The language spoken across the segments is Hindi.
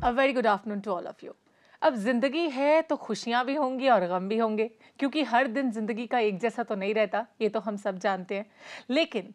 A very good afternoon to all of you. अब जिंदगी है तो खुशियां भी होंगी और गम भी होंगे, क्योंकि हर दिन जिंदगी का एक जैसा तो नहीं रहता, ये तो हम सब जानते हैं। लेकिन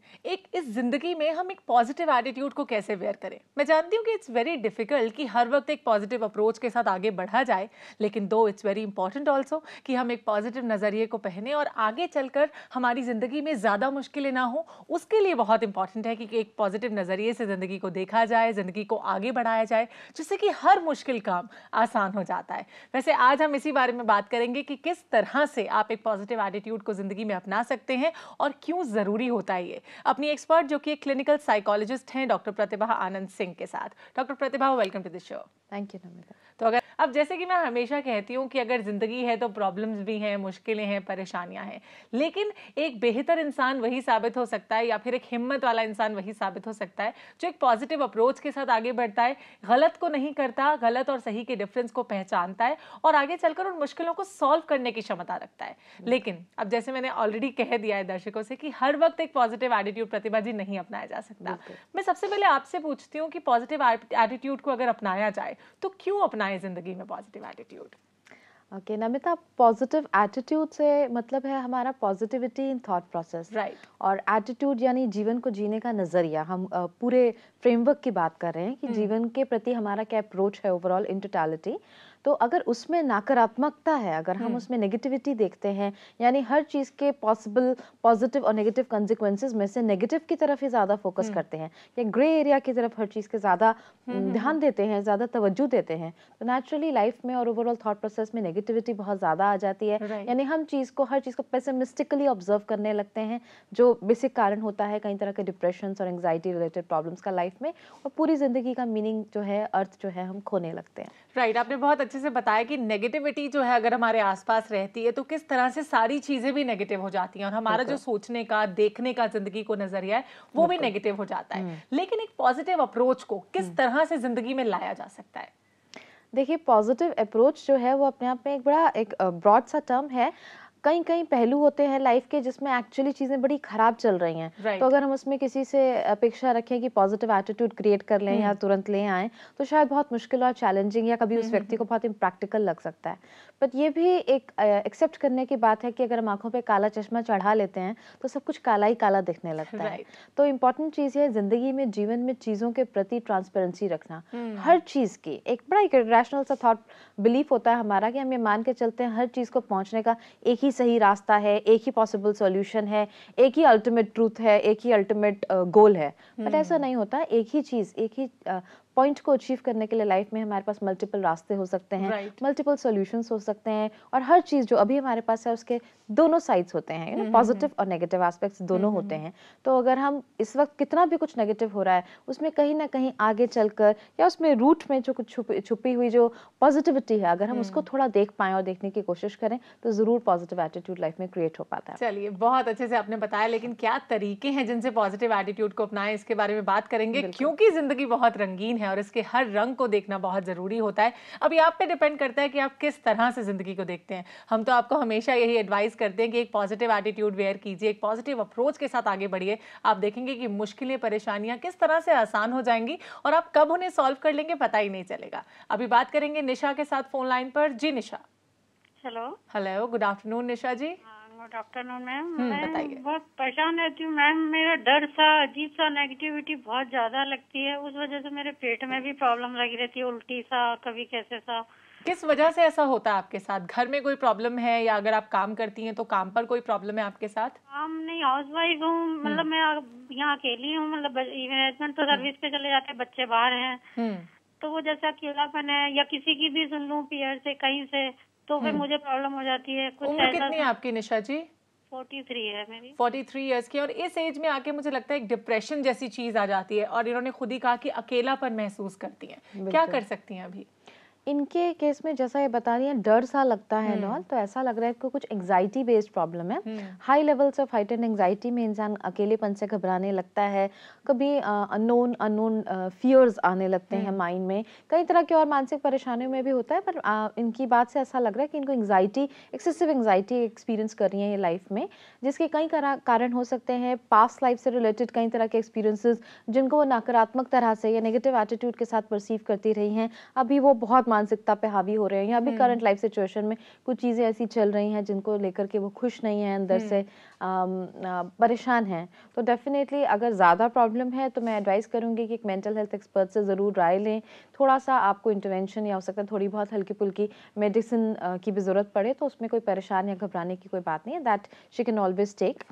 इस जिंदगी में हम एक पॉजिटिव एटीट्यूड को कैसे वेयर करें? मैं जानती हूँ कि इट्स वेरी डिफिकल्ट कि हर वक्त एक पॉजिटिव अप्रोच के साथ आगे बढ़ा जाए, लेकिन दो इट्स वेरी इंपॉर्टेंट ऑल्सो कि हम एक पॉजिटिव नजरिए को पहने और आगे चलकर हमारी जिंदगी में ज्यादा मुश्किलें ना हो। उसके लिए बहुत इंपॉर्टेंट है कि एक पॉजिटिव नजरिए से जिंदगी को देखा जाए, जिंदगी को आगे बढ़ाया जाए, जिससे कि हर मुश्किल काम आसान हो जाता है। वैसे आज हम इसी बारे में बात करेंगे कि किस तरह से आप एक पॉजिटिव एटीट्यूड को जिंदगी में अपना सकते हैं और क्यों जरूरी होता है ये, अपनी एक्सपर्ट जो कि एक क्लिनिकल साइकोलॉजिस्ट हैं डॉक्टर प्रतिभा आनंद सिंह के साथ। Doctor Pratibha, welcome to the show. Thank you Namita. तो अगर अब जैसे कि मैं हमेशा कहती हूँ कि अगर जिंदगी है तो प्रॉब्लम्स भी हैं, मुश्किलें हैं, परेशानियां हैं, लेकिन एक बेहतर इंसान वही साबित हो सकता है या फिर एक हिम्मत वाला इंसान वही साबित हो सकता है जो एक पॉजिटिव अप्रोच के साथ आगे बढ़ता है, गलत को नहीं करता, गलत और सही के डिफरेंस को पहचानता है और आगे चलकर उन मुश्किलों को सॉल्व करने की क्षमता रखता है। लेकिन अब जैसे मैंने ऑलरेडी कह दिया है दर्शकों से कि हर वक्त एक पॉजिटिव एटीट्यूड प्रतिभा जी नहीं अपनाया जा सकता। मैं सबसे पहले आपसे पूछती हूँ कि पॉजिटिव एटीट्यूड को अगर अपनाया जाए तो क्यों अपनाएं जिंदगी में positive attitude? Okay Namita, positive attitude से मतलब है हमारा positivity in thought process, right. और एटीट्यूड यानी जीवन को जीने का नजरिया। हम पूरे फ्रेमवर्क की बात कर रहे हैं कि जीवन के प्रति हमारा क्या अप्रोच है ओवरऑल इन टोटलिटी। तो अगर उसमें नकारात्मकता है, अगर हम उसमें नेगेटिविटी देखते हैं, यानी हर चीज़ के पॉसिबल पॉजिटिव और नेगेटिव कॉन्सिक्वेंसेस में से नेगेटिव की तरफ ही ज़्यादा फोकस करते हैं या ग्रे एरिया की तरफ हर चीज़ के ज़्यादा ध्यान देते हैं, ज़्यादा तवज्जो देते हैं, तो नेचुरली लाइफ में और ओवरऑल थॉट प्रोसेस में नेगेटिविटी बहुत ज़्यादा आ जाती है। यानी हम हर चीज़ को पेसिमिस्टिकली ऑब्जर्व करने लगते हैं, जो बेसिक कारण होता है कई तरह के डिप्रेशन और एंग्जाइटी रिलेटेड प्रॉब्लम्स का लाइफ में, और पूरी ज़िंदगी का मीनिंग जो है, अर्थ जो है, हम खोने लगते हैं। राइट, आपने बहुत अच्छे से बताया कि नेगेटिविटी जो है अगर हमारे आसपास रहती है तो किस तरह से सारी चीजें भी नेगेटिव हो जाती हैं और हमारा जो सोचने का, देखने का जिंदगी को नजरिया है वो भी नेगेटिव हो जाता है। लेकिन एक पॉजिटिव अप्रोच को किस तरह से जिंदगी में लाया जा सकता है? देखिए, पॉजिटिव अप्रोच जो है वो अपने आप में एक ब्रॉड सा टर्म है। कई कई पहलू होते हैं लाइफ के जिसमें एक्चुअली चीज़ें बड़ी ख़राब चल रही हैं, तो अगर हम उसमें किसी से अपेक्षा रखें कि पॉजिटिव एटीट्यूड क्रिएट कर लें या तुरंत ले आएँ, तो शायद बहुत मुश्किल और चैलेंजिंग या कभी उस व्यक्ति को बहुत इम्प्रैक्टिकल लग सकता है। बट ये भी एक एक्सेप्ट करने की बात है कि अगर हम आंखों पे काला चश्मा चढ़ा लेते हैं तो सब कुछ काला ही काला दिखने लगता है। तो इम्पॉर्टेंट चीज़ है ज़िंदगी में, जीवन में चीज़ों के प्रति ट्रांसपेरेंसी रखना। हर चीज़ की एक बड़ा एक रैशनल सा थॉट बिलीफ होता है हमारा कि हम ये मान के चलते हैं हर चीज़ को पहुँचने का एक ही सही रास्ता है, एक ही पॉसिबल सॉल्यूशन है, एक ही अल्टीमेट ट्रूथ है, एक ही अल्टीमेट गोल है। बट ऐसा नहीं होता। एक ही चीज़, एक ही पॉइंट को अचीव करने के लिए लाइफ में हमारे पास मल्टीपल रास्ते हो सकते हैं, मल्टीपल सॉल्यूशंस हो सकते हैं, और हर चीज़ जो अभी हमारे पास है उसके दोनों साइड्स होते हैं, पॉजिटिव और नेगेटिव एस्पेक्ट्स दोनों होते हैं। तो अगर हम इस वक्त कितना भी कुछ नेगेटिव हो रहा है, उसमें कहीं ना कहीं आगे चलकर या उसमें रूट में जो कुछ छुपी हुई जो पॉजिटिविटी है, अगर हम उसको थोड़ा देख पाएं और देखने की कोशिश करें, तो ज़रूर पॉजिटिव एटीट्यूड लाइफ में क्रिएट हो पाता है। चलिए, बहुत अच्छे से आपने बताया, लेकिन क्या तरीके हैं जिनसे पॉजिटिव एटीट्यूड को अपनाएं, इसके बारे में बात करेंगे, क्योंकि जिंदगी बहुत रंगीन है और इसके हर रंग को देखना बहुत जरूरी होता है। अभी आप पे डिपेंड करता है कि आप किस तरह से जिंदगी को देखते हैं। हम तो आपको हमेशा यही एडवाइस करते हैं कि एक पॉजिटिव एटीट्यूड वेयर कीजिए, एक पॉजिटिव अप्रोच के साथ आगे बढ़िए। आप देखेंगे कि मुश्किलें, परेशानियां किस तरह से आसान हो जाएंगी और आप कब उन्हें सॉल्व कर लेंगे पता ही नहीं चलेगा। अभी बात करेंगे निशा के साथ फोन लाइन पर। जी Nisha. Hello. Hello, good afternoon Nisha ji. Good afternoon ma'am. बताइए। मैं बहुत परेशान रहती हूँ मैम, मेरा डर सा, अजीब सा, नेगेटिविटी बहुत ज्यादा लगती है, उस वजह से मेरे पेट में भी प्रॉब्लम लगी रहती है, उल्टी सा, कभी कैसे सा। किस वजह से ऐसा होता है आपके साथ? घर में कोई प्रॉब्लम है या अगर आप काम करती हैं तो काम पर कोई प्रॉब्लम है आपके साथ? काम नहीं, हाउस वाइफ हूँ, मतलब मैं यहाँ अकेली हूँ, मतलब हस्बैंड तो सर्विस पे चले जाते हैं, बच्चे बाहर हैं, तो वो जैसे अकेलापन है या किसी की भी सुन लूँ पीयर से कहीं से, तो फिर मुझे प्रॉब्लम हो जाती है। कुछ उम्र कितनी है आपकी निशा जी? 43 है मेरी। 43 इयर्स की। और इस एज में आके मुझे लगता है एक डिप्रेशन जैसी चीज आ जाती है और इन्होंने खुद ही कहा कि अकेलापन महसूस करती हैं। क्या कर सकती हैं अभी? इनके केस में जैसा ये बता रही हैं डर सा लगता है नॉल, तो ऐसा लग रहा है कि कुछ एंजाइटी बेस्ड प्रॉब्लम है। High levels of heightened anxiety में इंसान अकेलेपन से घबराने लगता है, कभी अननोन फियर्स आने लगते हैं माइंड में, कई तरह की और मानसिक परेशानियों में भी होता है। पर इनकी बात से ऐसा लग रहा है कि इनको एंजाइटी, एक्सेसिव एंजाइटी एक्सपीरियंस कर रही हैं ये लाइफ में, जिसके कई कारण हो सकते हैं। पास्ट लाइफ से रिलेटेड कई तरह के एक्सपीरियंसेस जिनको वो नकारात्मक तरह से या नेगेटिव एटीट्यूड के साथ परसीव करती रही हैं, अभी वो बहुत मानसिकता पे हावी हो रहे हैं, या अभी करंट लाइफ सिचुएशन में कुछ चीज़ें ऐसी चल रही हैं जिनको लेकर के वो खुश नहीं है, अंदर से परेशान हैं। तो डेफिनेटली अगर ज़्यादा प्रॉब्लम है तो मैं एडवाइस करूँगी कि एक मेंटल हेल्थ एक्सपर्ट से ज़रूर राय लें। थोड़ा सा आपको इंटरवेंशन या हो सकता है थोड़ी बहुत हल्की फुल्की मेडिसिन की भी ज़रूरत पड़े, तो उसमें कोई परेशान या घबराने की कोई बात नहीं है, that she can always take.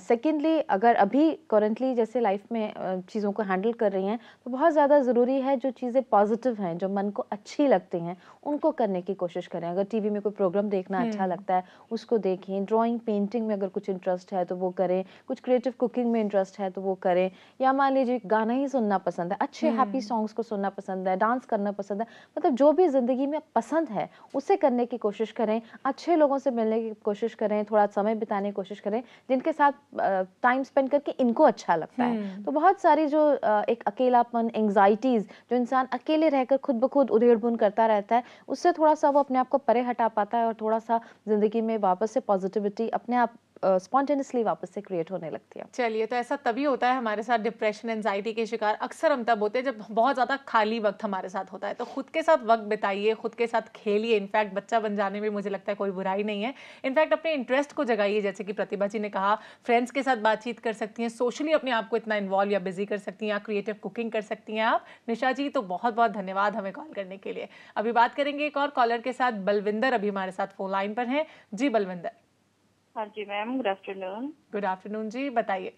Secondly, अगर अभी करंटली जैसे लाइफ में चीज़ों को हैंडल कर रही हैं, तो बहुत ज़्यादा ज़रूरी है जो चीज़ें पॉजिटिव हैं, जो मन को अच्छी लगती हैं, उनको करने की कोशिश करें। अगर टीवी में कोई प्रोग्राम देखना अच्छा लगता है, उसको देखें। ड्राइंग, पेंटिंग में अगर कुछ इंटरेस्ट है तो वो करें, कुछ क्रिएटिव कुकिंग में इंटरेस्ट है तो वो करें, या मान लीजिए गाना ही सुनना पसंद है, अच्छे हैप्पी सॉन्ग्स को सुनना पसंद है, डांस करना पसंद है, मतलब जो भी ज़िंदगी में पसंद है उसे करने की कोशिश करें। अच्छे लोगों से मिलने की कोशिश करें, थोड़ा समय बिताने की कोशिश करें जिनके साथ टाइम स्पेंड करके इनको अच्छा लगता है। तो बहुत सारी जो एक अकेलापन, एंग्जाइटीज़ जो इंसान अकेले रहकर खुद ब खुद उधेड़-बुन करता रहता है, उससे थोड़ा सा वो अपने आप को परे हटा पाता है और थोड़ा सा ज़िंदगी में वापस से पॉजिटिविटी अपने आप स्पॉन्टेनियसली वापस से क्रिएट होने लगती है। चलिए, तो ऐसा तभी होता है हमारे साथ, डिप्रेशन, एंजाइटी के शिकार अक्सर हम तब होते हैं जब बहुत ज़्यादा खाली वक्त हमारे साथ होता है। तो खुद के साथ वक्त बिताइए, खुद के साथ खेलिए। इनफैक्ट बच्चा बन जाने में मुझे लगता है कोई बुराई नहीं है। इनफैक्ट अपने इंटरेस्ट को जगाइए, जैसे कि प्रतिभा जी ने कहा, फ्रेंड्स के साथ बातचीत कर सकती हैं, सोशली अपने आप को इतना इन्वॉल्व या बिजी कर सकती हैं, या क्रिएटिव कुकिंग कर सकती हैं आप। निशा जी, तो बहुत बहुत धन्यवाद हमें कॉल करने के लिए। अभी बात करेंगे एक और कॉलर के साथ। बलविंदर अभी हमारे साथ फोन लाइन पर हैं। जी बलविंदर। हाँ जी ma'am, good afternoon. Good afternoon जी, बताइए।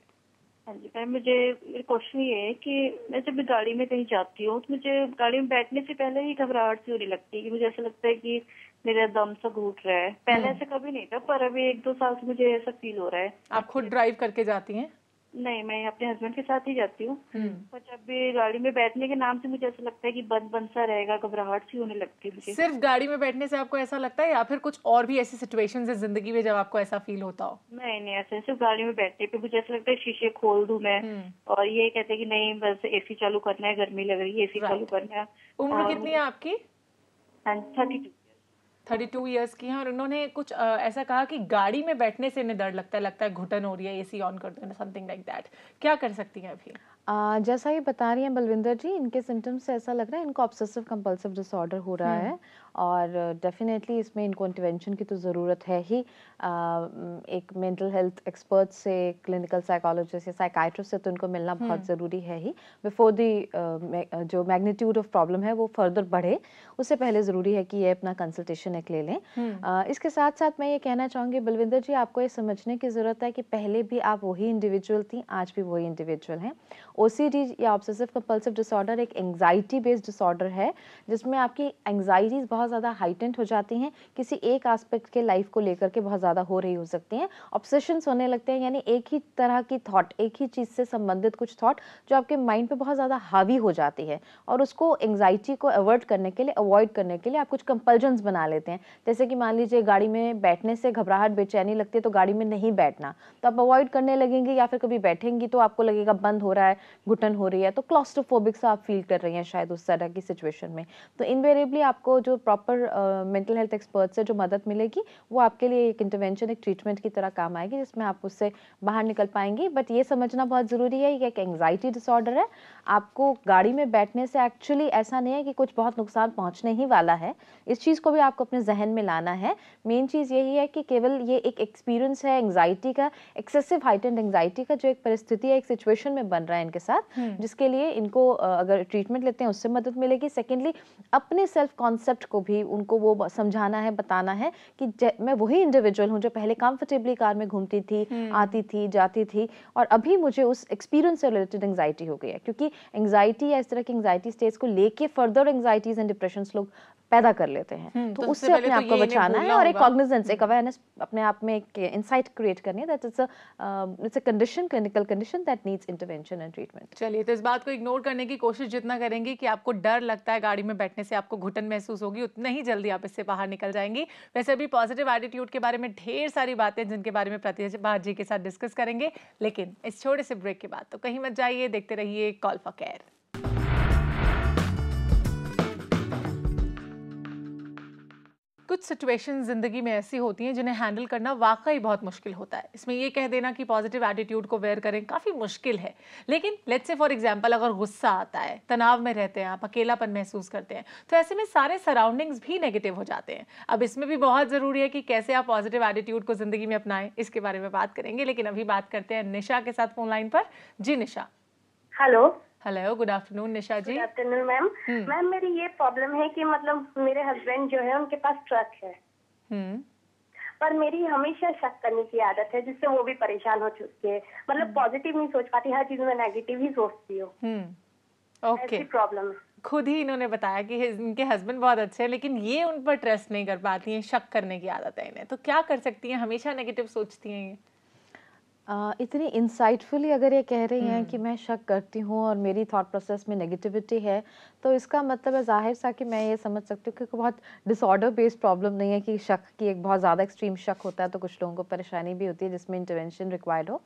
हाँ जी मैम, मुझे क्वेश्चन ये है कि मैं जब गाड़ी में कहीं जाती हूँ तो मुझे गाड़ी में बैठने से पहले ही घबराहट सी होने लगती है, कि मुझे ऐसा लगता है कि मेरा दम सा घुट रहा है। पहले ऐसा कभी नहीं था, पर अभी 1-2 साल से मुझे ऐसा फील हो रहा है। आप खुद ड्राइव करके जाती हैं? नहीं, मैं अपने हस्बैंड के साथ ही जाती हूँ, पर जब भी गाड़ी में बैठने के नाम से मुझे ऐसा लगता है कि बंद सा रहेगा, घबराहट सी होने लगती है मुझे। सिर्फ गाड़ी में बैठने से आपको ऐसा लगता है, या फिर कुछ और भी ऐसी सिचुएशंस है जिंदगी में जब आपको ऐसा फील होता हो? नहीं, ऐसे सिर्फ गाड़ी में बैठने पे मुझे ऐसा लगता है शीशे खोल दूं मैं, और ये कहते हैं कि नहीं बस एसी चालू करना है, गर्मी लग रही है, एसी चालू करना है। उम्र कितनी है आपकी? 32 ईयर्स की हैं, और उन्होंने कुछ ऐसा कहा कि गाड़ी में बैठने से इन्हें डर लगता है घुटन हो रही है, एसी ऑन कर दो, समथिंग लाइक दैट। क्या कर सकती हैं अभी? जैसा ही बता रही हैं बलविंदर जी, इनके सिम्टम्स से ऐसा लग रहा है इनको ऑब्सेसिव कंपल्सिव डिसऑर्डर हो रहा है, और डेफिनेटली इसमें इनको इंटरवेंशन की तो ज़रूरत है ही। एक मेंटल हेल्थ एक्सपर्ट से, क्लिनिकल साइकोलॉजिस्ट या साइकाइट्रिस्ट से तो इनको मिलना बहुत ज़रूरी है ही, बिफोर दी जो मैग्नीट्यूड ऑफ प्रॉब्लम है वो फर्दर बढ़े, उससे पहले ज़रूरी है कि ये अपना कंसल्टेशन एक ले लें। इसके साथ साथ मैं ये कहना चाहूँगी बलविंदर जी, आपको ये समझने की ज़रूरत है कि पहले भी आप वही इंडिविजुअल थी, आज भी वही इंडिविजुअल हैं। OCD या ऑब्सेसिव कंपल्सिव डिसऑर्डर एक एंग्जाइटी बेस्ड डिसऑर्डर है, जिसमें आपकी एंग्जाइटीज बहुत ज़्यादा हाइटेंड हो जाती हैं, किसी एक एस्पेक्ट के लाइफ को लेकर के बहुत ज़्यादा हो रही हो सकती हैं, ऑब्सेशंस होने लगते हैं, यानी एक ही तरह की थॉट, एक ही चीज़ से संबंधित कुछ थॉट जो आपके माइंड पे बहुत ज़्यादा हावी हो जाती है, और उसको एंग्जाइटी को अवॉइड करने के लिए आप कुछ कंपल्जन्स बना लेते हैं। जैसे कि मान लीजिए गाड़ी में बैठने से घबराहट, बेचैनी लगती है तो गाड़ी में नहीं बैठना, तो आप अवॉइड करने लगेंगे, या फिर कभी बैठेंगी तो आपको लगेगा बंद हो रहा है, घुटन हो रही है, तो क्लॉस्ट्रोफोबिक सा आप फील कर रही हैं शायद उस तरह की सिचुएशन में। तो इनवेरिएबली आपको जो प्रॉपर मेंटल हेल्थ एक्सपर्ट से जो मदद मिलेगी वो आपके लिए एक इंटरवेंशन, एक ट्रीटमेंट की तरह काम आएगी, जिसमें आप उससे बाहर निकल पाएंगी। बट ये समझना बहुत ज़रूरी है कि एक एंग्जाइटी डिसऑर्डर है, आपको गाड़ी में बैठने से एक्चुअली ऐसा नहीं है कि कुछ बहुत नुकसान पहुँचने ही वाला है, इस चीज़ को भी आपको अपने जहन में लाना है। मेन चीज़ यही है कि केवल ये एक एक्सपीरियंस है एंग्जाइटी का, एक्सेसिव हाइटेंड एंग्जाइटी का, जो एक परिस्थिति है, एक सिचुएशन में बन रहा है इनके साथ, जिसके लिए इनको अगर ट्रीटमेंट लेते हैं उससे मदद मिलेगी। सेकेंडली, अपने सेल्फ कॉन्सेप्ट को भी उनको वो समझाना है, बताना है कि मैं वही इंडिविजुअल हूँ जो पहले कंफर्टेबली कार में घूमती थी, आती थी, जाती थी, और अभी मुझे उस एक्सपीरियंस से रिलेटेड एंग्जाइटी हो गई है। क्योंकि एंग्जाइटी या इस तरह की एंग्जाइटी स्टेट्स को लेके फर्दर एंग्जाइटीज एंड डिप्रेशंस लोग पैदा कर लेते हैं। तो उससे अपने आप को बचाना है और एक कॉग्निजेंस, एक अवेयरनेस अपने आप में, एक इंसाइट क्रिएट करनी है that it's a condition, clinical condition that needs intervention and treatment. चलिए, तो इस बात को इग्नोर करने की कोशिश जितना करेंगे कि आपको डर लगता है गाड़ी में बैठने से, आपको घुटन महसूस होगी, उतना ही जल्दी आप इससे बाहर निकल जाएंगी। वैसे भी पॉजिटिव एटीट्यूड के बारे में ढेर सारी बातें जिनके बारे में प्रतिभा जी के साथ डिस्कस करेंगे, लेकिन इस छोटे से ब्रेक के बाद। तो कहीं मत जाइए, देखते रहिए कॉल फॉर केयर। कुछ सिचुएशन जिंदगी में ऐसी होती हैं जिन्हें हैंडल करना वाकई बहुत मुश्किल होता है। इसमें ये कह देना कि पॉजिटिव एटीट्यूड को वेयर करें काफ़ी मुश्किल है। लेकिन लेट्स से फॉर एग्जांपल अगर गुस्सा आता है, तनाव में रहते हैं आप, अकेलापन महसूस करते हैं, तो ऐसे में सारे सराउंडिंग्स भी नेगेटिव हो जाते हैं। अब इसमें भी बहुत ज़रूरी है कि कैसे आप पॉजिटिव एटीट्यूड को ज़िंदगी में अपनाएं, इसके बारे में बात करेंगे। लेकिन अभी बात करते हैं निशा के साथ फोन लाइन पर। जी Nisha. Hello. Hello, good afternoon Nisha ji. Good afternoon ma'am. Ma'am मेरी ये प्रॉब्लम है कि मतलब मेरे हस्बैंड जो है उनके पास ट्रक है, पर मेरी हमेशा शक करने की आदत है, जिससे वो भी परेशान हो चुके हैं। मतलब पॉजिटिव नहीं सोच पाती, हर चीज में नेगेटिव ही सोचती हूँ। ओके, ऐसी प्रॉब्लम है। खुद ही इन्होंने बताया कि इनके हस्बैंड बहुत अच्छे हैं, लेकिन ये उन पर ट्रस्ट नहीं कर पाती हैं, शक करने की आदत है इन्हें। तो क्या कर सकती हैं? हमेशा नेगेटिव सोचती हैं ये। इतनी इंसाइटफुली अगर ये कह रही हैं कि मैं शक करती हूँ और मेरी थॉट प्रोसेस में नेगेटिविटी है, तो इसका मतलब है ज़ाहिर सा कि मैं ये समझ सकती हूँ कि बहुत डिसऑर्डर बेस्ड प्रॉब्लम नहीं है कि शक की एक बहुत ज़्यादा एक्सट्रीम शक होता है तो कुछ लोगों को परेशानी भी होती है जिसमें इंटरवेंशन रिक्वायर्ड हो।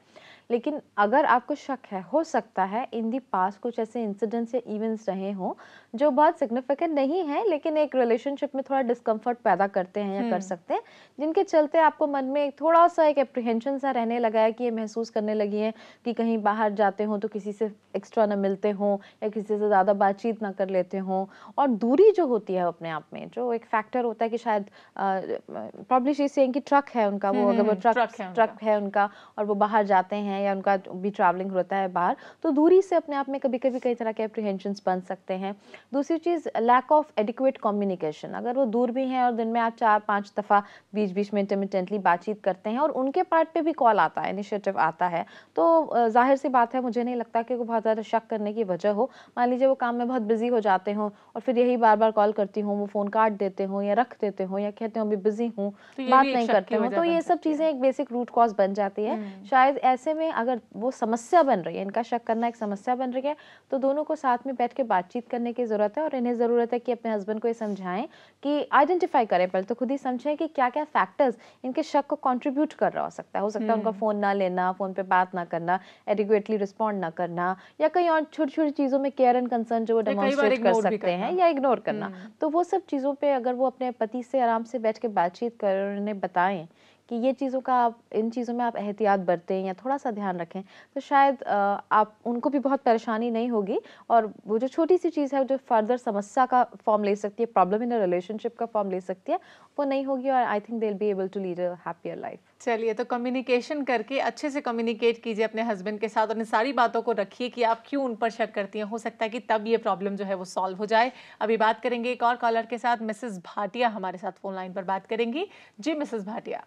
लेकिन अगर आपको शक है, हो सकता है इन दी पास कुछ ऐसे इंसिडेंट्स या इवेंट्स रहे हों जो बहुत सिग्निफिकेंट नहीं है, लेकिन एक रिलेशनशिप में थोड़ा डिस्कम्फर्ट पैदा करते हैं या कर सकते हैं, जिनके चलते आपको मन में एक थोड़ा सा एक एप्रीहेंशन सा रहने लगा है कि ये महसूस करने लगी हैं कि कहीं बाहर जाते हो तो किसी से एक्स्ट्रा ना मिलते हों या किसी से ज़्यादा बातचीत ना कर लेते हों। और दूरी जो होती है अपने आप में जो एक फैक्टर होता है कि शायद प्रॉब्ली शी सेइंग कि ट्रक है उनका, वो अगर वो ट्रक है उनका और वो बाहर जाते हैं या उनका भी ट्रैवलिंग होता है बाहर, तो दूरी से अपने आप में कभी कभी कई तरह के एप्रीहेंशंस बन सकते हैं। दूसरी चीज़ लैक ऑफ एडिक्वेट कम्युनिकेशन, अगर वो दूर भी हैं और दिन में आप 4-5 दफ़ा बीच बीच में इंटरमिटेंटली बातचीत करते हैं और उनके पार्ट पे भी कॉल आता है, इनिशिएटिव आता है, तो जाहिर सी बात है मुझे नहीं लगता कि वो बहुत ज़्यादा शक करने की वजह हो। मान लीजिए वो काम में बहुत बिजी हो जाते हों और फिर यही बार बार कॉल करती हूँ, वो फ़ोन काट देते हों या रख देते हों या कहते हों अभी बिजी हूँ, बात नहीं करते हों, तो ये सब चीज़ें एक बेसिक रूट कॉज बन जाती है। शायद ऐसे में अगर वो समस्या बन रही है, इनका शक करना एक समस्या बन रही है, तो दोनों को साथ में बैठ के बातचीत करने की ज़रूरत है और इन्हें ज़रूरत है कि अपने हस्बैंड को ये समझाएं कि आइडेंटिफाई करें, पहले तो खुद ही समझें कि क्या क्या फैक्टर्स इनके शक को कंट्रीब्यूट कर रहा हो सकता है उनका फ़ोन ना लेना, फ़ोन पे बात ना करना, एडिक्वेटली रिस्पॉन्ड ना करना, या कहीं और छोटी छोटी चीज़ों में केयर एंड कंसर्न जो वो डेमोन्स्ट्रेट कर सकते हैं या इग्नोर करना। तो वो सब चीज़ों पे अगर वो अपने पति से आराम से बैठ के बातचीत करें और उन्हें बताएं कि ये चीज़ों का आप, इन चीज़ों में आप एहतियात बरतें या थोड़ा सा ध्यान रखें, तो शायद आप उनको भी बहुत परेशानी नहीं होगी और वो जो छोटी सी चीज़ है जो फर्दर समस्या का फॉर्म ले सकती है, प्रॉब्लम इन अ रिलेशनशिप का फॉर्म ले सकती है, वो नहीं होगी और I think they will be able to lead a happier life. चलिए, तो कम्युनिकेशन करके अच्छे से कम्युनिकेट कीजिए अपने हस्बैंड के साथ और इन सारी बातों को रखिए कि आप क्यों उन पर शक करती हैं। हो सकता है कि तब ये प्रॉब्लम जो है वो सॉल्व हो जाए। अभी बात करेंगे एक और कॉलर के साथ, मिसेस भाटिया हमारे साथ फोन लाइन पर बात करेंगी। जी मिसेस भाटिया।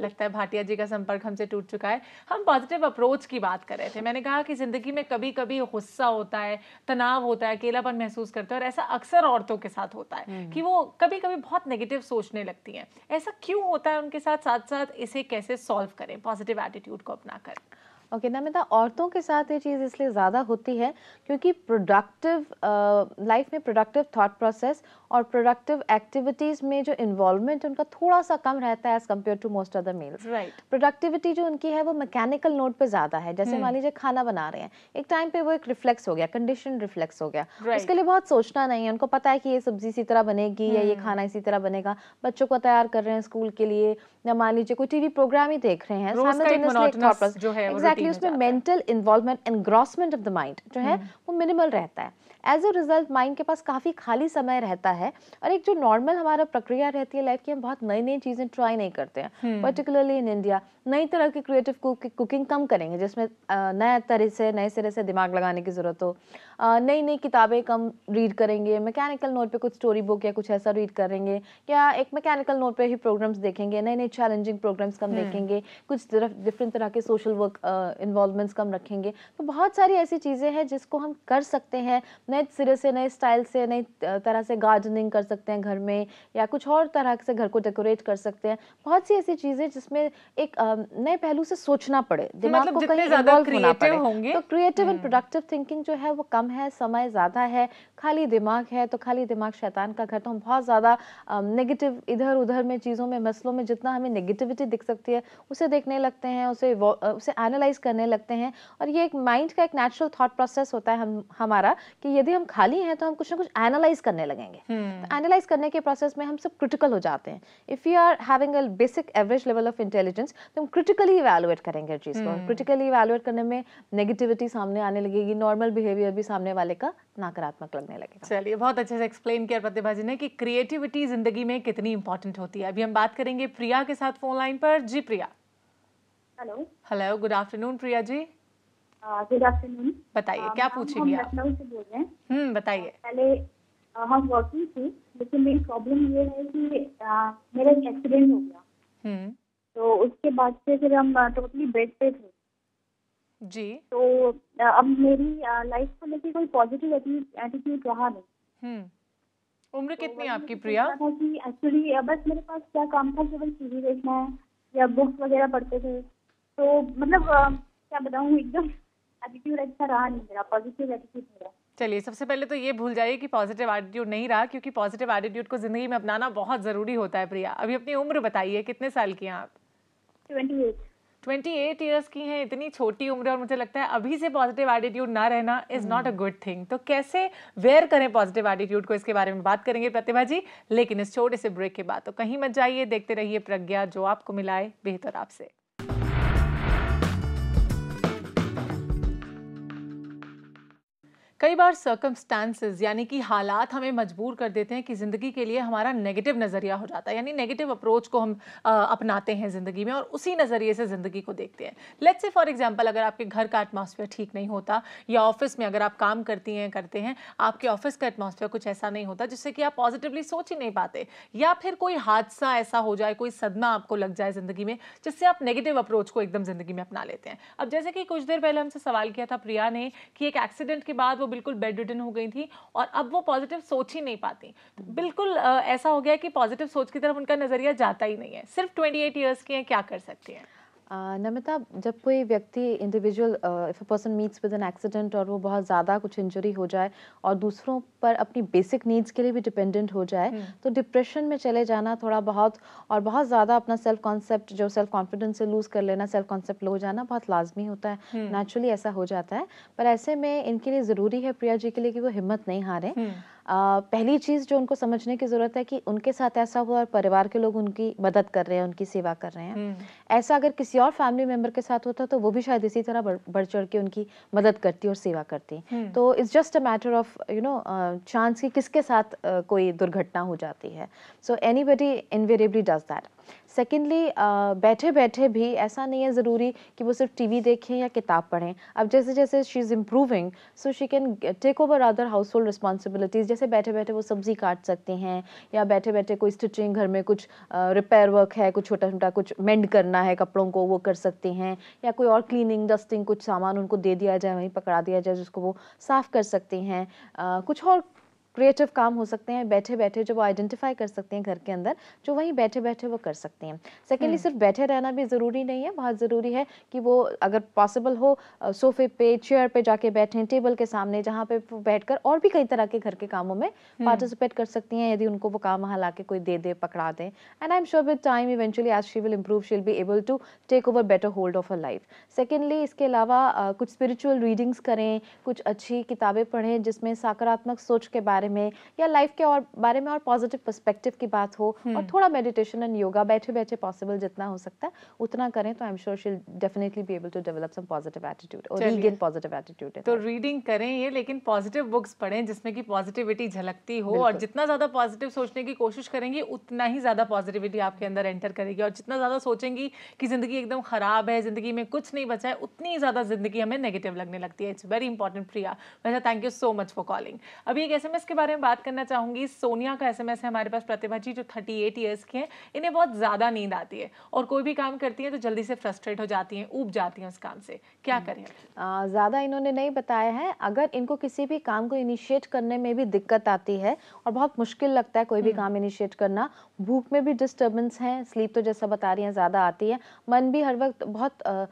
लगता है भाटिया जी का संपर्क हमसे टूट चुका है। हम पॉजिटिव अप्रोच की बात कर रहे थे। मैंने कहा कि जिंदगी में कभी कभी गुस्सा होता है, तनाव होता है, अकेलापन महसूस करते हैं और ऐसा अक्सर औरतों के साथ होता है कि वो कभी कभी बहुत नेगेटिव सोचने लगती हैं। ऐसा क्यों होता है उनके साथ, साथ साथ इसे कैसे सॉल्व करें पॉजिटिव एटीट्यूड को अपनाकर? ओके नमिता, औरतों के साथ ये चीज़ इसलिए ज़्यादा होती है क्योंकि प्रोडक्टिव लाइफ में प्रोडक्टिव थॉट प्रोसेस और प्रोडक्टिव एक्टिविटीज़ में जो इन्वॉल्वमेंट उनका थोड़ा सा कम रहता है as compared to most other males. Productivity जो उनकी है वो मैकेनिकल नोट पे ज़्यादा है। जैसे मान लीजिए खाना बना रहे हैं, एक टाइम पे वो एक रिफ्लेक्स हो गया, कंडीशन रिफ्लेक्स हो गया, उसके लिए बहुत सोचना नहीं है, उनको पता है कि ये सब्जी इसी तरह बनेगी या ये खाना इसी तरह बनेगा। बच्चों को तैयार कर रहे हैं स्कूल के लिए या मान लीजिए कोई टीवी प्रोग्राम ही देख रहे हैं, एग्जैक्टली उसमें mental involvement, engrossment of the mind जो है वो मिनिमल रहता है। एज अ रिजल्ट माइंड के पास काफ़ी खाली समय रहता है और एक जो नॉर्मल हमारा प्रक्रिया रहती है लाइफ की, हम बहुत नई नई चीज़ें ट्राई नहीं करते हैं। पर्टिकुलरली इन इंडिया नई तरह की क्रिएटिव कुकिंग कम करेंगे जिसमें नए सिरे से दिमाग लगाने की ज़रूरत हो। नई नई किताबें कम रीड करेंगे, मैकेनिकल नोट पे कुछ स्टोरी बुक या कुछ ऐसा रीड करेंगे या एक मैकेनिकल नोट पे ही प्रोग्राम्स देखेंगे, नए नए चैलेंजिंग प्रोग्राम्स कम देखेंगे, कुछ डिफरेंट तरह के सोशल वर्क इन्वॉल्वमेंट्स कम रखेंगे। तो बहुत सारी ऐसी चीज़ें हैं जिसको हम कर सकते हैं नए सिरे से, नए स्टाइल से, नई तरह से गार्डनिंग कर सकते हैं घर में, या कुछ और तरह से घर को डेकोरेट कर सकते हैं। बहुत सी ऐसी चीज़ें जिसमें एक नए पहलू से सोचना पड़े, दिमाग को कहीं इन्वॉल्व होना पड़े। तो क्रिएटिव एंड प्रोडक्टिव थिंकिंग जो है वो कम है, समय ज़्यादा है, खाली दिमाग है, तो खाली दिमाग शैतान का घर। तो हम बहुत ज़्यादा नेगेटिव इधर उधर में चीज़ों में, मसलों में जितना हमें नेगेटिविटी दिख सकती है उसे देखने लगते हैं, उसे एनालाइज करने लगते हैं। और ये एक माइंड का एक नेचुरल थॉट प्रोसेस होता है हमारा कि यदि हम खाली हैं तो हम कुछ ना कुछ एनालाइज करने लगेंगे। तो एनालाइज करने के प्रोसेस में हम सब क्रिटिकल हो जाते हैं। If you are having a basic average level of intelligence तो हम क्रिटिकली इवैल्यूएट करेंगे हर चीज़ को। क्रिटिकली इवैल्यूएट करने में नेगेटिविटी सामने आने लगेगी, नॉर्मल बिहेवियर भी सामने वाले का नकारात्मक लगने लगेगा। चलिए, बहुत अच्छे से एक्सप्लेन किया प्रतिभा जी ने कि क्रिएटिविटी जिंदगी में कितनी इंपॉर्टेंट होती है। अभी हम बात करेंगे प्रिया के साथ फोन लाइन पर। जी Priya. Hello, good afternoon Priya ji. Good afternoon. बताइए क्या पूछेंगे आप? लखनऊ से बोल रहे हैं। बताइए। पहले हम वर्किंग थी, लेकिन मेरी प्रॉब्लम ये है कि मेरा एक एक्सीडेंट हो गया। तो उसके बाद से फिर हम टोटली बेड पे थे जी। तो अब मेरी लाइफ को लेके कोई पॉजिटिव एटीट्यूड रहा नहीं। उम्र कितनी है आपकी प्रिया? एक्चुअली बस मेरे पास क्या काम था, केवल टीवी देखना है या बुक्स वगैरह पढ़ते थे। तो मतलब क्या बताऊँ, एकदम एटीट्यूड अच्छा रहा नहीं मेरा, पॉजिटिव एटीट्यूड मेरा। चलिए, सबसे पहले तो ये भूल जाइए कि पॉजिटिव एटीट्यूड नहीं रहा, क्योंकि पॉजिटिव एटीट्यूड को जिंदगी में अपनाना बहुत जरूरी होता है। प्रिया, अभी अपनी उम्र बताइए, कितने साल की हैं आप? 28 ईयर्स की हैं। इतनी छोटी उम्र, और मुझे लगता है अभी से पॉजिटिव एटीट्यूड ना रहना is not a good thing. तो कैसे वेयर करें पॉजिटिव एटीट्यूड को, इसके बारे में बात करेंगे प्रतिभा जी, लेकिन इस छोटे से ब्रेक के बाद। तो कहीं मत जाइए, देखते रहिए प्रज्ञा, जो आपको मिलाए बेहतर आपसे। कई बार सर्कमस्टांसेस यानी कि हालात हमें मजबूर कर देते हैं कि ज़िंदगी के लिए हमारा नेगेटिव नज़रिया हो जाता है, यानी नेगेटिव अप्रोच को हम अपनाते हैं ज़िंदगी में और उसी नज़रिए से ज़िंदगी को देखते हैं। लेट्स से फॉर एग्जांपल, अगर आपके घर का एटमॉस्फेयर ठीक नहीं होता, या ऑफिस में अगर आप काम करते हैं आपके ऑफिस का एटमॉस्फेयर कुछ ऐसा नहीं होता जिससे कि आप पॉजिटिवली सोच ही नहीं पाते, या फिर कोई हादसा ऐसा हो जाए, कोई सदमा आपको लग जाए ज़िंदगी में, जिससे आप नेगेटिव अप्रोच को एकदम ज़िंदगी में अपना लेते हैं। अब जैसे कि कुछ देर पहले हमसे सवाल किया था प्रिया ने कि एक एक्सीडेंट के बाद बिल्कुल बेड रिडन हो गई थी और अब वो पॉजिटिव सोच ही नहीं पाती। तो बिल्कुल ऐसा हो गया कि पॉजिटिव सोच की तरफ उनका नजरिया जाता ही नहीं है। सिर्फ 28 इयर्स की हैं, क्या कर सकती हैं? नमिता, जब कोई व्यक्ति individual if a person meets with an accident और वो बहुत ज़्यादा कुछ इंजरी हो जाए और दूसरों पर अपनी बेसिक नीड्स के लिए भी डिपेंडेंट हो जाए, तो डिप्रेशन में चले जाना थोड़ा बहुत, और बहुत ज़्यादा अपना सेल्फ कॉन्सेप्ट, जो सेल्फ कॉन्फिडेंस से लूज़ कर लेना, सेल्फ कॉन्सेप्ट लो जाना बहुत लाजमी होता है। नेचुरली ऐसा हो जाता है। पर ऐसे में इनके लिए ज़रूरी है प्रिया जी के लिए कि वो हिम्मत नहीं हारें। पहली चीज़ जो उनको समझने की ज़रूरत है कि उनके साथ ऐसा हुआ और परिवार के लोग उनकी मदद कर रहे हैं, उनकी सेवा कर रहे हैं। ऐसा अगर किसी और फैमिली मेम्बर के साथ होता तो वो भी शायद इसी तरह बढ़ चढ़ के उनकी मदद करती और सेवा करती। तो it's just a matter of chance कि किसके साथ कोई दुर्घटना हो जाती है। So anybody invariably does that. Secondly, बैठे बैठे भी ऐसा नहीं है ज़रूरी कि वो सिर्फ टीवी देखें या किताब पढ़ें। अब जैसे जैसे she is improving, so she can take over other household responsibilities. जैसे बैठे बैठे वो सब्जी काट सकती हैं, या बैठे बैठे कोई स्टिचिंग, घर में कुछ रिपेयर वर्क है, कुछ छोटा छोटा कुछ मेंड करना है कपड़ों को, वो कर सकती हैं। या कोई और क्लीनिंग, डस्टिंग, कुछ सामान उनको दे दिया जाए, वहीं पकड़ा दिया जाए, जिसको वो साफ़ कर सकती हैं। कुछ और क्रिएटिव काम हो सकते हैं बैठे बैठे, जो वो आइडेंटिफाई कर सकते हैं घर के अंदर, जो वहीं बैठे बैठे वो कर सकते हैं। सेकेंडली, सिर्फ बैठे रहना भी ज़रूरी नहीं है। बहुत ज़रूरी है कि वो अगर पॉसिबल हो सोफे पे, चेयर पे जाके बैठें, टेबल के सामने, जहाँ पे वो बैठकर और भी कई तरह के घर के कामों में पार्टिसिपेट कर सकती हैं, यदि उनको वो काम वहाँ ला के कोई दे दे, पकड़ा दे। And I am sure with time eventually as she will improve, she will be able to take over better hold of her life. Secondly, इसके अलावा कुछ स्पिरिचुअल रीडिंग्स करें, कुछ अच्छी किताबें पढ़ें जिसमें सकारात्मक सोच के बारे में या लाइफ के और बारे में और पॉजिटिव पर्सपेक्टिव की बात हो, और थोड़ा मेडिटेशन एंड योगा बैठे बैठे पॉसिबल जितना हो सकता है उतना करें, तो I am sure she will definitely be able to develop some positive attitude और रीगेन पॉजिटिव एटीट्यूड। तो रीडिंग करें ये, लेकिन पॉजिटिव बुक्स पढ़ें जिसमें कि पॉजिटिविटी झलकती हो, और जितना ज़्यादा पॉजिटिव सोचने की कोशिश करेंगी उतना ही ज़्यादा पॉजिटिविटी आपके अंदर एंटर करेगी, और जितना ज़्यादा सोचेंगी कि ज़िंदगी एकदम ख़राब है, ज़िंदगी में कुछ नहीं बचा है, उतनी ज़्यादा ज़िंदगी हमें नेगेटिव लगने लगती है। इट्स वेरी इंपॉर्टेंट प्रिया। वैसे thank you so much for calling. अभी एक SMS के बारे में बात करना चाहूंगी। सोनिया का SMS है हमारे पास, प्रतिभा जी, जो 38 ईयर्स की हैं, इन्हें बहुत ज़्यादा नींद आती है और कोई भी काम करती हैं तो जल्दी से फ्रस्ट्रेट हो जाती हैं, ऊब जाती हैं उस काम से, क्या करें? ज़्यादा इन्होंने नहीं बताया है। अगर इनको किसी भी काम को इनिशिएट करने में भी दिक्कत आती है और बहुत मुश्किल लगता है कोई भी काम इनिशिएट करना, भूख में भी डिस्टर्बेंस है, स्लीप तो जैसा बता रही हैं ज़्यादा आती है, मन भी हर वक्त बहुत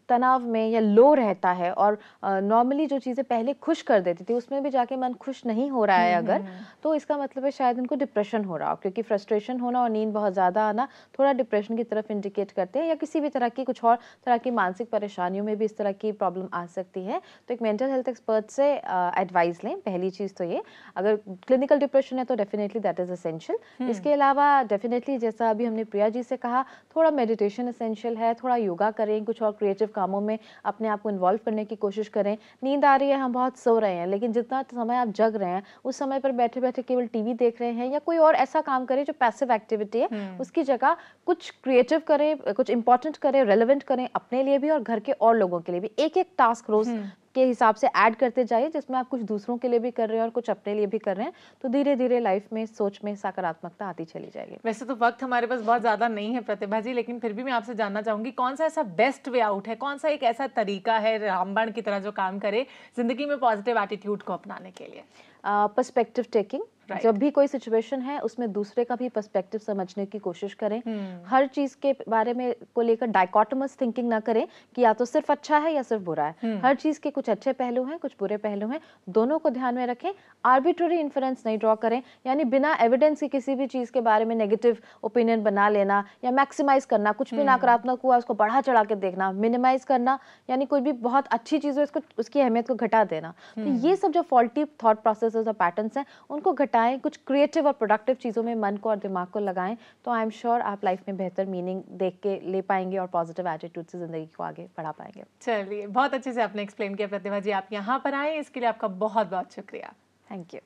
तनाव में या लो रहता है और नॉर्मली जो चीज़ें पहले खुश कर देती थी उसमें भी जाके मन खुश नहीं हो रहा है अगर, तो इसका मतलब है शायद इनको डिप्रेशन हो रहा हो, क्योंकि फ्रस्ट्रेशन होना और नींद बहुत ज़्यादा आना थोड़ा डिप्रेशन की तरफ इंडिकेट करते हैं, या किसी भी तरह की कुछ और तरह की मानसिक परेशानियों में भी इस तरह की प्रॉब्लम आ सकती है। तो एक मेंटल हेल्थ एक्सपर्ट से एडवाइस लें, पहली चीज़ तो ये। अगर क्लिनिकल डिप्रेशन है तो डेफिनेटली दैट इज़ एसेंशियल। इसके अलावा डेफिनेटली जैसा अभी हमने प्रिया जी से कहा, थोड़ा मेडिटेशन एसेंशियल है, थोड़ा योगा करें, कुछ और क्रिएटिव कामों में अपने आप को इन्वॉल्व करने की कोशिश करें। नींद आ रही है, हम बहुत सो रहे हैं, लेकिन जितना समय आप जग रहे हैं उस समय पर बैठे बैठे केवल टीवी देख रहे हैं या कोई और ऐसा काम करें जो पैसिव एक्टिविटी है, उसकी जगह कुछ क्रिएटिव करें, कुछ इंपॉर्टेंट करें, रेलेवेंट करें अपने लिए भी और घर के और लोगों के लिए भी। एक एक टास्क रोज के हिसाब से ऐड करते जाइए, जिसमें आप कुछ दूसरों के लिए भी कर रहे हैं और कुछ अपने लिए भी कर रहे हैं, तो धीरे धीरे लाइफ में सोच में सकारात्मकता आती चली जाएगी। वैसे तो वक्त हमारे पास बहुत ज़्यादा नहीं है प्रतिभा जी, लेकिन फिर भी मैं आपसे जानना चाहूँगी कौन सा ऐसा बेस्ट वे आउट है, कौन सा एक ऐसा तरीका है रामबाण की तरह जो काम करे ज़िंदगी में पॉजिटिव एटीट्यूड को अपनाने के लिए? Perspective taking. जब भी कोई सिचुएशन है उसमें दूसरे का भी पर्सपेक्टिव समझने की कोशिश करें। हर चीज के बारे में को लेकर डाइकोटमस थिंकिंग ना करें कि या तो सिर्फ अच्छा है या सिर्फ बुरा है। हर चीज के कुछ अच्छे पहलू हैं, कुछ बुरे पहलू हैं, दोनों को ध्यान में रखें। आर्बिट्ररी इन्फरेंस नहीं ड्रॉ करें, यानी बिना एविडेंस की किसी भी चीज के बारे में नेगेटिव ओपिनियन बना लेना या मैक्सिमाइज करना, कुछ भी नकारात्मक हुआ उसको बढ़ा चढ़ा के देखना, मिनिमाइज करना, यानी कोई भी बहुत अच्छी चीज हो इसको उसकी अहमियत को घटा देना। तो ये सब जो फॉल्टी थॉट प्रोसेसेस और पैटर्न्स हैं उनको घटाएं, कुछ क्रिएटिव और प्रोडक्टिव चीज़ों में मन को और दिमाग को लगाएं, तो आई एम श्योर आप लाइफ में बेहतर मीनिंग देख के ले पाएंगे और पॉजिटिव एटीट्यूड से ज़िंदगी को आगे बढ़ा पाएंगे। चलिए, बहुत अच्छे से आपने एक्सप्लेन किया प्रतिभा जी, आप यहाँ पर आए इसके लिए आपका बहुत बहुत शुक्रिया। Thank you.